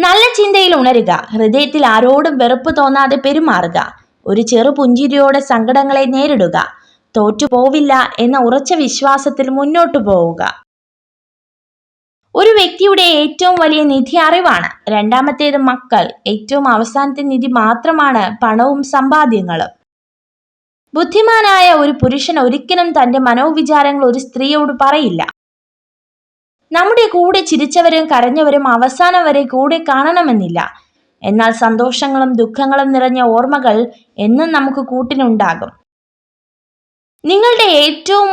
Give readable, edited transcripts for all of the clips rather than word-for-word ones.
നല്ല ചിന്തയിൽ ഉണരുക. ഹൃദയത്തിൽ ആരോടും വെറുപ്പ് തോന്നാതെ പെരുമാറുക. ഒരു ചെറു പുഞ്ചിരിയോടെ സങ്കടങ്ങളെ നേരിടുക. തോറ്റുപോവില്ല എന്ന ഉറച്ച വിശ്വാസത്തിൽ മുന്നോട്ടു പോവുക. ഒരു വ്യക്തിയുടെ ഏറ്റവും വലിയ നിധി അറിവാണ്. രണ്ടാമത്തേത് മക്കൾ. ഏറ്റവും അവസാനത്തെ നിധി മാത്രമാണ് പണവും സമ്പാദ്യങ്ങളും. ബുദ്ധിമാനായ ഒരു പുരുഷൻ ഒരിക്കലും തന്റെ മനോവിചാരങ്ങൾ ഒരു സ്ത്രീയോട് പറയില്ല. നമ്മുടെ കൂടെ ചിരിച്ചവരും കരഞ്ഞവരും അവസാനം വരെ കൂടെ കാണണമെന്നില്ല. എന്നാൽ സന്തോഷങ്ങളും ദുഃഖങ്ങളും നിറഞ്ഞ ഓർമ്മകൾ എന്നും നമുക്ക് കൂട്ടിനുണ്ടാകും. നിങ്ങളുടെ ഏറ്റവും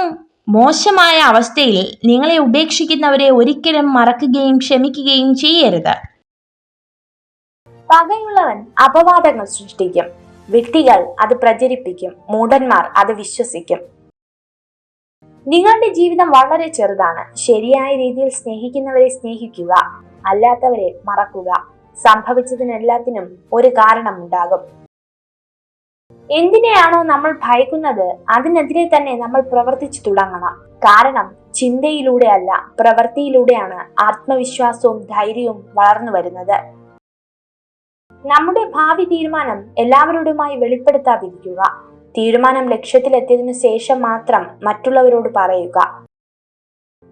മോശമായ അവസ്ഥയിൽ നിങ്ങളെ ഉപേക്ഷിക്കുന്നവരെ ഒരിക്കലും മറക്കുകയും ക്ഷമിക്കുകയും ചെയ്യരുത്. പകയുള്ളവൻ അപവാദങ്ങൾ സൃഷ്ടിക്കും. വിഡ്ഢികൾ അത് പ്രചരിപ്പിക്കും. മൂഢന്മാർ അത് വിശ്വസിക്കും. നിങ്ങളുടെ ജീവിതം വളരെ ചെറുതാണ്. ശരിയായ രീതിയിൽ സ്നേഹിക്കുന്നവരെ സ്നേഹിക്കുക, അല്ലാത്തവരെ മറക്കുക. സംഭവിച്ചതിനെല്ലാത്തിനും ഒരു കാരണമുണ്ടാകും. എന്തിനെയാണോ നമ്മൾ ഭയക്കുന്നത് അതിനെതിരെ തന്നെ നമ്മൾ പ്രവർത്തിച്ചു തുടങ്ങണം. കാരണം ചിന്തയിലൂടെ അല്ല, പ്രവൃത്തിയിലൂടെയാണ് ആത്മവിശ്വാസവും ധൈര്യവും വളർന്നു വരുന്നത്. നമ്മുടെ ഭാവി തീരുമാനം എല്ലാവരോടുമായി വെളിപ്പെടുത്താതിരിക്കുക. തീരുമാനം ലക്ഷ്യത്തിലെത്തിയതിനു ശേഷം മാത്രം മറ്റുള്ളവരോട് പറയുക.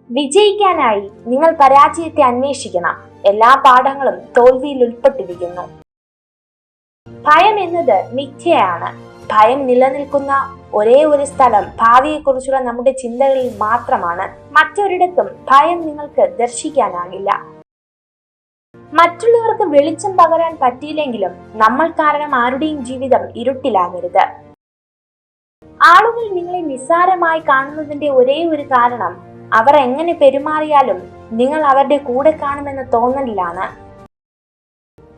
വിജയിക്കാനായി നിങ്ങൾ പരാജയത്തെ അന്വേഷിക്കണം. എല്ലാ പാഠങ്ങളും തോൽവിയിൽ ഉൾപ്പെട്ടിരിക്കുന്നു. ഭയം എന്നത് മിഥ്യയാണ്. ഭയം നിലനിൽക്കുന്ന ഒരേ ഒരു സ്ഥലം ഭാവിയെക്കുറിച്ചുള്ള നമ്മുടെ ചിന്തകളിൽ മാത്രമാണ്. മറ്റൊരിടത്തും ഭയം നിങ്ങൾക്ക് ദർശിക്കാനാകില്ല. മറ്റുള്ളവർക്ക് വെളിച്ചം പകരാൻ പറ്റിയില്ലെങ്കിലും നമ്മൾ കാരണം ആരുടെയും ജീവിതം ഇരുട്ടിലാകരുത്. ആളുകൾ നിങ്ങളെ നിസ്സാരമായി കാണുന്നതിന്റെ ഒരേ ഒരു കാരണം അവർ എങ്ങനെ പെരുമാറിയാലും നിങ്ങൾ അവരുടെ കൂടെ കാണുമെന്ന തോന്നലിലാണ്.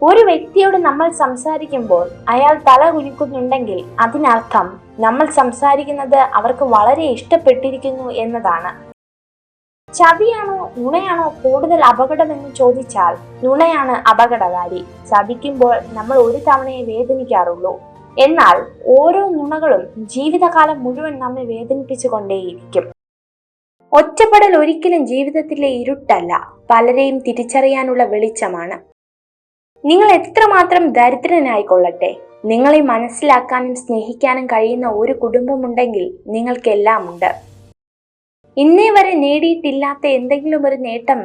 ഒരു വ്യക്തിയോട് നമ്മൾ സംസാരിക്കുമ്പോൾ അയാൾ തല കുനിക്കുന്നുണ്ടെങ്കിൽ അതിനർത്ഥം നമ്മൾ സംസാരിക്കുന്നത് അവർക്ക് വളരെ ഇഷ്ടപ്പെട്ടിരിക്കുന്നു എന്നതാണ്. ചതിയാണോ നുണയാണോ കൂടുതൽ അപകടമെന്ന് ചോദിച്ചാൽ നുണയാണ് അപകടകാരി. ചതിക്കുമ്പോൾ നമ്മൾ ഒരു തവണയെ വേദനിക്കാറുള്ളൂ. എന്നാൽ ഓരോ നുണകളും ജീവിതകാലം മുഴുവൻ നമ്മെ വേദനിപ്പിച്ചു കൊണ്ടേയിരിക്കും. ഒറ്റപ്പെടൽ ഒരിക്കലും ജീവിതത്തിലെ ഇരുട്ടല്ല, പലരെയും തിരിച്ചറിയാനുള്ള വെളിച്ചമാണ്. നിങ്ങൾ എത്രമാത്രം ദരിദ്രനായിക്കൊള്ളട്ടെ, നിങ്ങളെ മനസ്സിലാക്കാനും സ്നേഹിക്കാനും കഴിയുന്ന ഒരു കുടുംബമുണ്ടെങ്കിൽ നിങ്ങൾക്കെല്ലാം ഉണ്ട്. ഇന്നേ വരെ നേടിയിട്ടില്ലാത്ത എന്തെങ്കിലും ഒരു നേട്ടം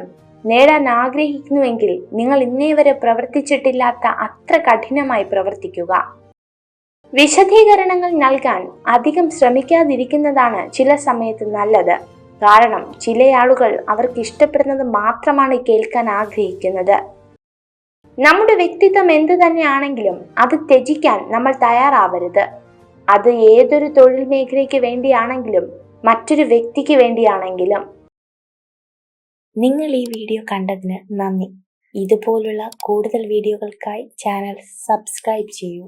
നേടാൻ ആഗ്രഹിക്കുന്നുവെങ്കിൽ നിങ്ങൾ ഇന്നേ വരെ പ്രവർത്തിച്ചിട്ടില്ലാത്ത അത്ര കഠിനമായി പ്രവർത്തിക്കുക. വിശദീകരണങ്ങൾ നൽകാൻ അധികം ശ്രമിക്കാതിരിക്കുന്നതാണ് ചില സമയത്ത് നല്ലത്. കാരണം ചില ആളുകൾ അവർക്ക് ഇഷ്ടപ്പെടുന്നത് മാത്രമാണ് കേൾക്കാൻ ആഗ്രഹിക്കുന്നത്. നമ്മുടെ വ്യക്തിത്വം എന്തു തന്നെയാണെങ്കിലും അത് ത്യജിക്കാൻ നമ്മൾ തയ്യാറാവരുത്. അത് ഏതൊരു തൊഴിൽ മേഖലയ്ക്ക് വേണ്ടിയാണെങ്കിലും മറ്റൊരു വ്യക്തിക്ക് വേണ്ടിയാണെങ്കിലും. നിങ്ങൾ ഈ വീഡിയോ കണ്ടതിന് നന്ദി. ഇതുപോലുള്ള കൂടുതൽ വീഡിയോകൾക്കായി ചാനൽ സബ്സ്ക്രൈബ് ചെയ്യൂ.